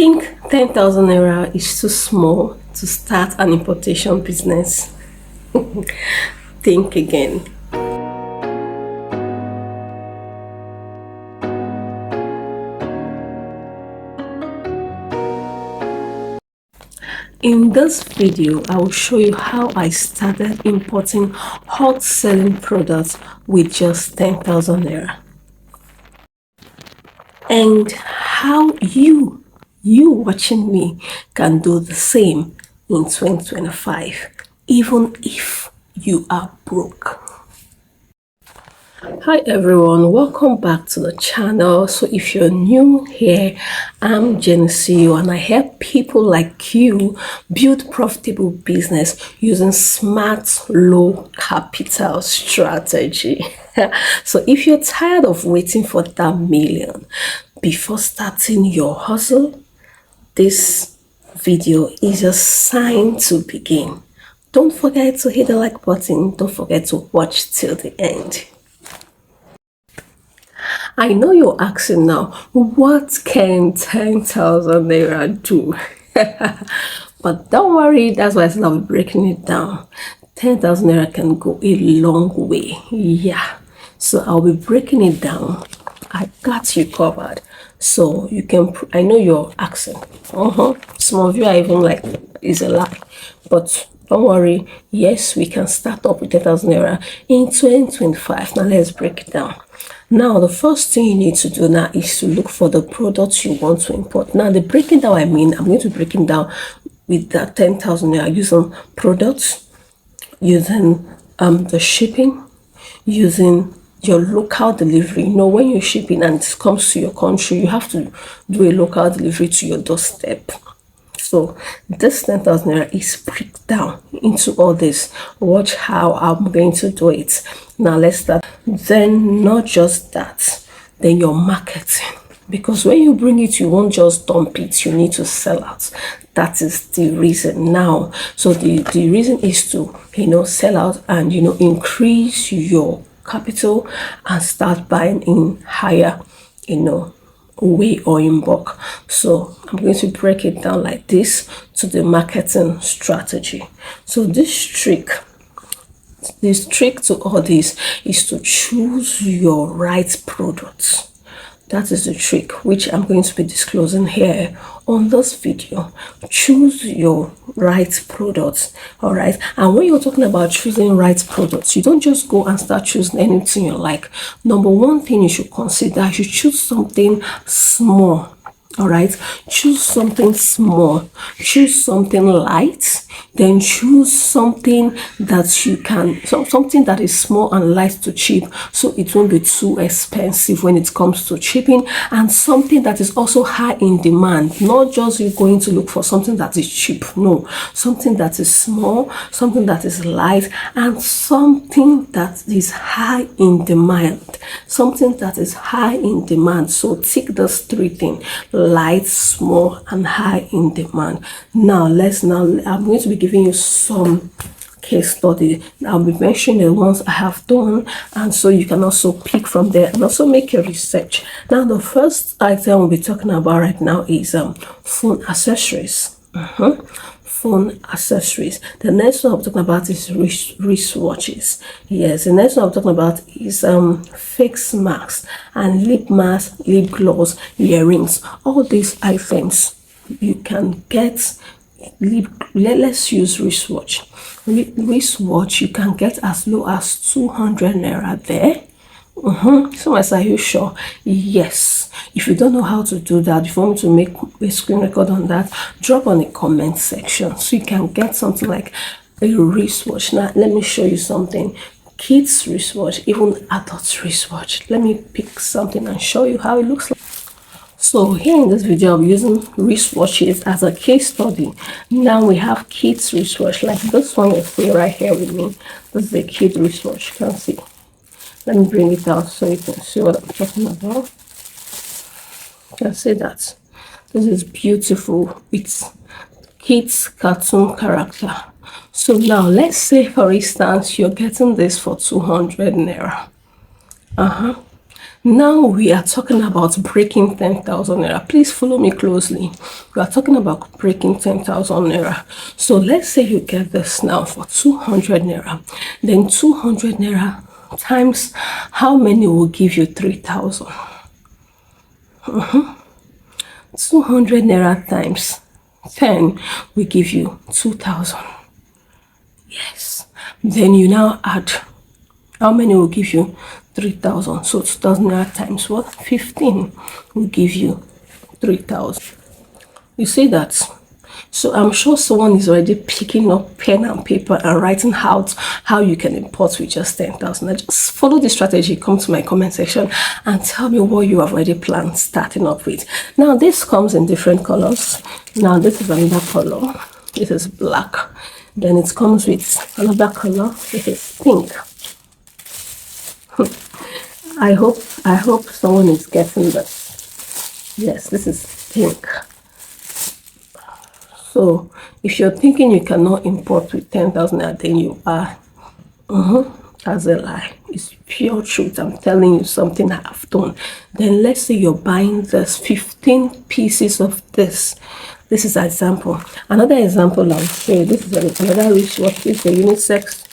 think 10,000 naira is too small to start an importation business? Think again. In this video, I will show you how I started importing hot selling products with just 10,000 naira. And how you watching me can do the same in 2025, even if you are broke. Hi everyone, welcome back to the channel. So if you're new here, I'm Genesee and I help people like you build profitable business using smart low capital strategy. So if you're tired of waiting for that million before starting your hustle, this video is a sign to begin. Don't forget to hit the like button. Don't forget to watch till the end. I know you're asking now, what can 10,000 naira do? But don't worry, that's why I said I'll be breaking it down. 10,000 naira can go a long way. Yeah. So I'll be breaking it down. I got you covered. So you can, I know you're asking. Some of you are even like, it's a lie. But don't worry. Yes, we can start up with 10,000 naira in 2025. Now let's break it down. Now, the first thing you need to do now is to look for the products you want to import. Now, the breaking down, I'm going to be breaking down with that 10,000 naira using products, using the shipping, using your local delivery. You know, when you're shipping and it comes to your country, you have to do a local delivery to your doorstep. So this 10,000 naira is break down into all this. Watch how I'm going to do it. Now let's start. Then not just that, then your marketing. Because when you bring it, you won't just dump it, you need to sell out. That is the reason now. So the reason is to, sell out and, increase your capital and start buying in higher, way or in bulk. So I'm going to break it down like this to the marketing strategy. So this trick to all this is to choose your right products. That is the trick, which I'm going to be disclosing here on this video. Choose your right products. All right. And when you're talking about choosing right products, you don't just go and start choosing anything you like. Number one thing you should consider, you should choose something small. All right, choose something small, choose something light, then choose something that you can, something that is small and light to cheap, so it won't be too expensive when it comes to shipping, and something that is also high in demand. Not just you going to look for something that is cheap, no, something that is small, something that is light, and something that is high in demand. Something that is high in demand. So tick those three things: light, small, and high in demand. Now I'm going to be giving you some case study. I'll be mentioning the ones I have done, and so you can also pick from there and also make your research. Now the first item we'll be talking about right now is phone accessories. Phone accessories. The next one I'm talking about is wristwatches. Yes, the next one I'm talking about is face masks and lip mask, lip gloss, earrings. All these items you can get. Let's use wristwatch. Wristwatch you can get as low as 200 naira there. So I say, are you sure? Yes. If you don't know how to do that, if you want me to make a screen record on that, drop on the comment section so you can get something like a wristwatch. Now let me show you something. Kids wristwatch, even adults wristwatch. Let me pick something and show you how it looks like. So here in this video, I'm using wristwatches as a case study. Now we have kids wristwatch, like this one you see right here with me. This is a kid wristwatch. You can see. Let me bring it out so you can see what I'm talking about. You can see that. This is beautiful. It's kids cartoon character. So now let's say, for instance, you're getting this for 200 naira. Now we are talking about breaking 10,000 naira. Please follow me closely. We are talking about breaking 10,000 naira. So let's say you get this now for 200 naira. Then 200 naira times how many will give you 3,000? 200 naira times 10 will give you 2,000. Yes. Then you now add how many will give you 3,000. So 2,000 naira times what? 15 will give you 3,000. You see that? So I'm sure someone is already picking up pen and paper and writing out how you can import with just 10,000. Now just follow the strategy. Come to my comment section and tell me what you have already planned starting up with. Now this comes in different colors. Now this is another color. This is black. Then it comes with another color. This is pink. I hope someone is getting this. Yes, this is pink. So if you're thinking you cannot import with 10,000, then you are. That's a lie. It's pure truth. I'm telling you something I have done. Then let's say you're buying this 15 pieces of this. This is an example. Another example I'll show you. This is another wristwatch. This is a unisex.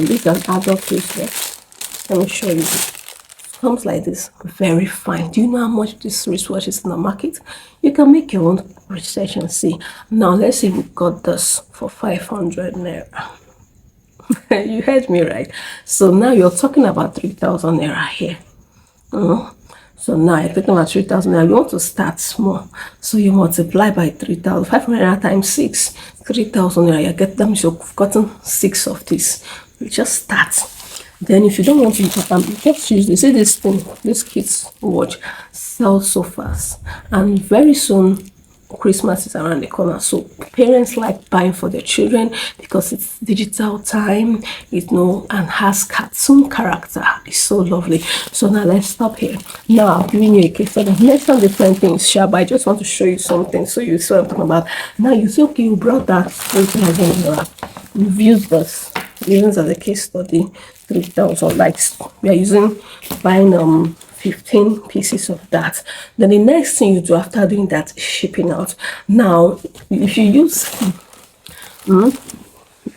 This is an adult wristwatch. Let me show you. It comes like this, very fine. Do you know how much this wristwatch is in the market? You can make your own research and see. Now let's say we got this for 500 naira. You heard me right. So now you're talking about 3,000 naira here. So now you're talking about 3,000 naira. You want to start small, so you multiply by 3,000. 500 naira times 6, 3,000 naira. You get them. You've gotten 6 of this. You just start. Then if you don't want to import them, just use this. See this thing, this kid's watch sells so fast, and very soon Christmas is around the corner. So parents like buying for their children because it's digital time, and has cartoon character. It's so lovely. So now let's stop here. Now I'm giving you a case study. Next time different things, but I just want to show you something so you see what I'm talking about. Now you say, okay, you brought that 3,000. You've used this. Using as a case study, 3,000 likes. We are using buying 15 pieces of that. Then the next thing you do after doing that is shipping out. Now if you use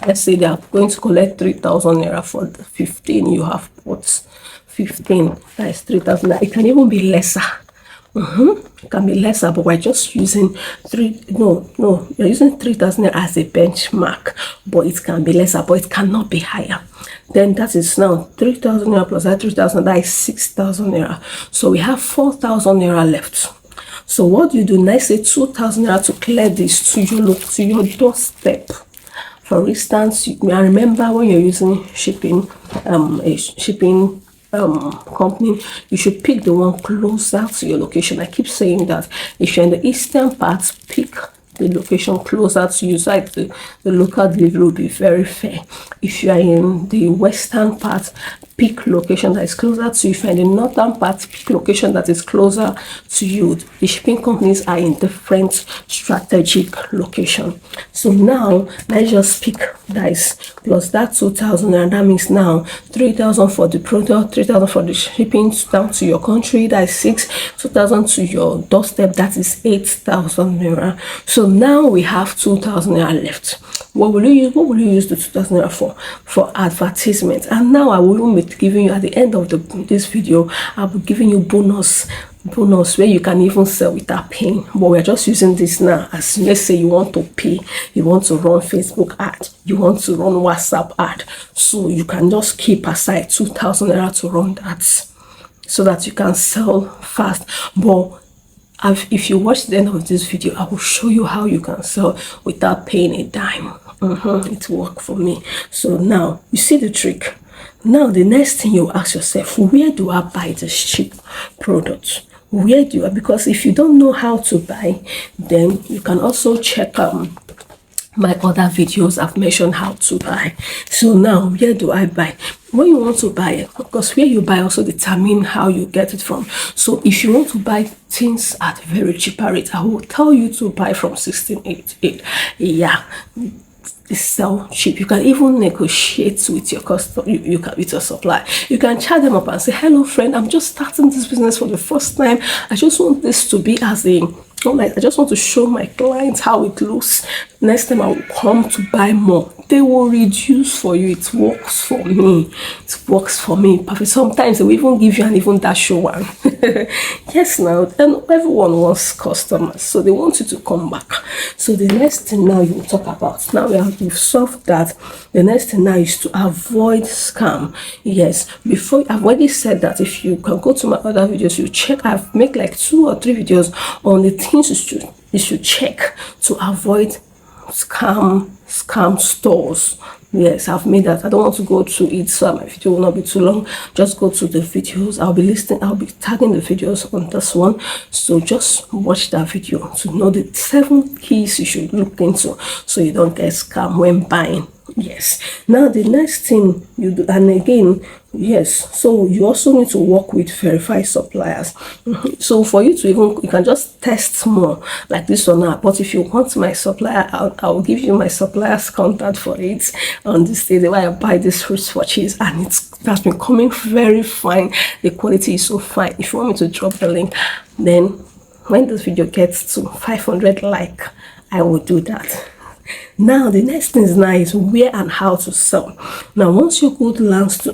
let's say they are going to collect 3,000 naira for the 15 you have bought. 15, that is 3,000. It can even be lesser. It can be lesser, but we're just using you're using 3,000 as a benchmark, but it can be lesser, but it cannot be higher. Then that is now 3,000 naira plus that 3,000, that is 6,000 naira. So we have 4,000 naira left. So what do you do next? Say 2,000 naira to clear this to your doorstep. For instance, I remember when you're using shipping, company, you should pick the one closer to your location. I keep saying that if you're in the eastern part, pick the location closer to you, so like the local delivery will be very fair. If you are in the western part, pick location that is closer to you. If you're in the northern part, pick location that is closer to you. The shipping companies are in different strategic location. So now let's just pick that plus that 2,000, and that means now 3,000 for the product, 3,000 for the shipping down to your country, that is 2,000 to your doorstep, that is 8,000 naira. So now we have 2,000 naira left. What will you use the 2,000 naira for? For advertisement. And now I will be giving you at the end of this video, I'll be giving you bonus where you can even sell without paying. But we're just using this now as, let's say you want to pay, you want to run Facebook ad, you want to run WhatsApp ad, so you can just keep aside 2,000 naira to run that, so that you can sell fast. But if you watch the end of this video, I will show you how you can sell without paying a dime. It worked for me. So now you see the trick. Now the next thing you ask yourself, where do I buy this cheap product? Where do I? Because if you don't know how to buy, then you can also check my other videos. I've mentioned how to buy. So now where do I buy? When you want to buy it, because where you buy also determine how you get it from. So if you want to buy things at very cheaper rate, I will tell you to buy from 1688. Yeah, sell cheap. You can even negotiate with your customer, you can with your supplier. You can chat them up and say, hello friend, I'm just starting this business for the first time. I just want this to be as a I just want to show my clients how it looks. Next time I will come to buy more. They will reduce for you. It works for me. It works for me. Perfect. Sometimes they will even give you an even dash one. Yes, now, and everyone wants customers, so they want you to come back. So the next thing now you will talk about. Now we've solved that. The next thing now is to avoid scam. Yes, before I've already said that if you can go to my other videos, you check. I've made like 2 or 3 videos on the things you should check to avoid scam stores. Yes, I've made that. I don't want to go through it, so my video will not be too long. Just go to the videos. I'll be tagging the videos on this one, so just watch that video to know the 7 keys you should look into so you don't get scammed when buying. Yes, now the next thing you do, and again, yes, so you also need to work with verified suppliers. So for you to you can just test more like this one now. But if you want my supplier, I'll give you my supplier's contact for it on this day where I buy these wristwatches, and that's been coming very fine. The quality is so fine. If you want me to drop the link, then when this video gets to 500 like, I will do that. Now the next thing is where and how to sell. Now once your goods land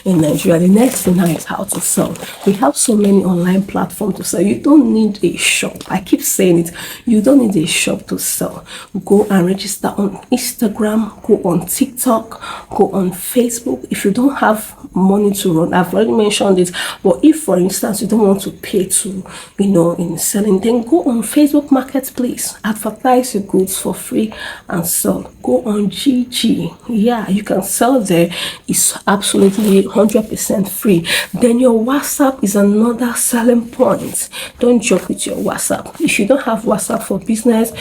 in Nigeria, the next thing now is how to sell. We have so many online platforms to sell. You don't need a shop. I keep saying it. You don't need a shop to sell. Go and register on Instagram, go on TikTok, go on Facebook. If you don't have money to run, I've already mentioned it, but if for instance you don't want to pay to in selling, then go on Facebook Marketplace, advertise your goods for free and sell. Go on GG. Yeah, you can sell there. It's absolutely 100% free. Then your WhatsApp is another selling point. Don't joke with your WhatsApp. If you don't have WhatsApp for business,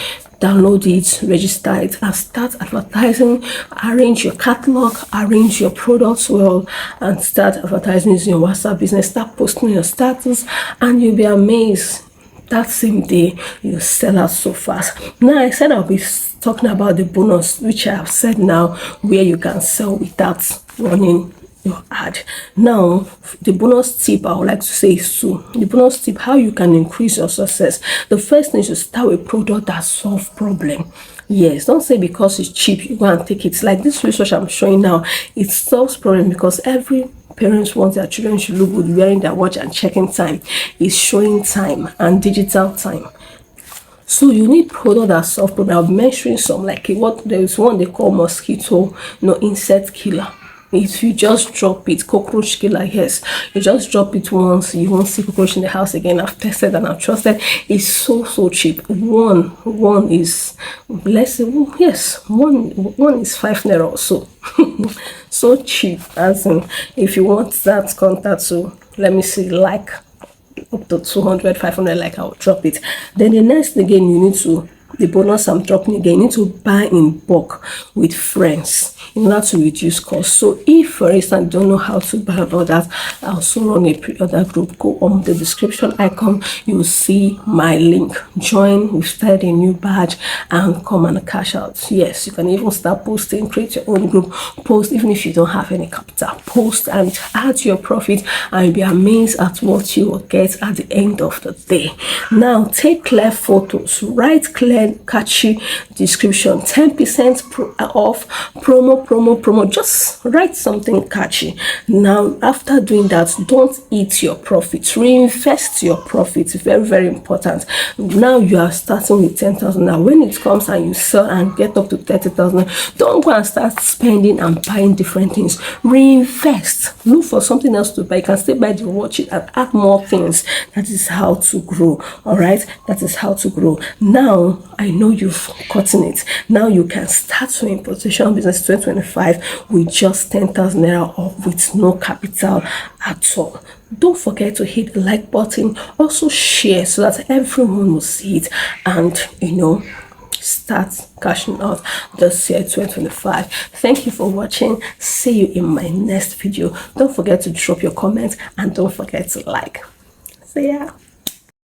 download it, register it, and start advertising. Arrange your catalog, arrange your products well, and start advertising using your WhatsApp business. Start posting your status, and you'll be amazed. That same day, you sell out so fast. Now, I said I'll be talking about the bonus, which I have said now, where you can sell without running your ad. Now, the bonus tip I would like to say is the bonus tip, how you can increase your success. The first thing is to start with a product that solves problem. Yes, don't say because it's cheap, you go and take it. Like this research I'm showing now, it solves problem because every parents want their children to look good wearing their watch and checking time. Is showing time and digital time. So you need product that solve problem. I'll be mentioning some, like there is one they call mosquito, insect killer. If you just drop it, cockroach killer, yes, you just drop it once, you won't see cockroach in the house again. I've tested and I've trusted. It's so cheap. One is, let's say, yes, one is 5 naira or so. So cheap. As in, if you want that contact, so let me see, like up to 200, 500, like I'll drop it. Then the next again, you need to, the bonus I'm dropping again, you need to buy in bulk with friends in order to reduce costs. So if for instance you don't know how to buy all that, I also run a pre-order group. Go on the description icon, you will see my link. Join, we've started a new badge, and come and cash out. Yes, you can even start posting, create your own group, post even if you don't have any capital, post and add your profit, and you'll be amazed at what you will get at the end of the day. Now take clear photos, write clear catchy description, 10% off, promo. Just write something catchy. Now after doing that, don't eat your profits, reinvest your profits. Very important. Now you are starting with 10,000. Now when it comes and you sell and get up to 30,000, don't go and start spending and buying different things. Reinvest, look for something else to buy. You can still buy the watch and add more things. That is how to grow. All right, that is how to grow. Now I know you've gotten it. Now you can start your importation business 2025 with just 10,000 naira or with no capital at all. Don't forget to hit the like button. Also share so that everyone will see it and start cashing out this year 2025. Thank you for watching. See you in my next video. Don't forget to drop your comments and don't forget to like. See ya.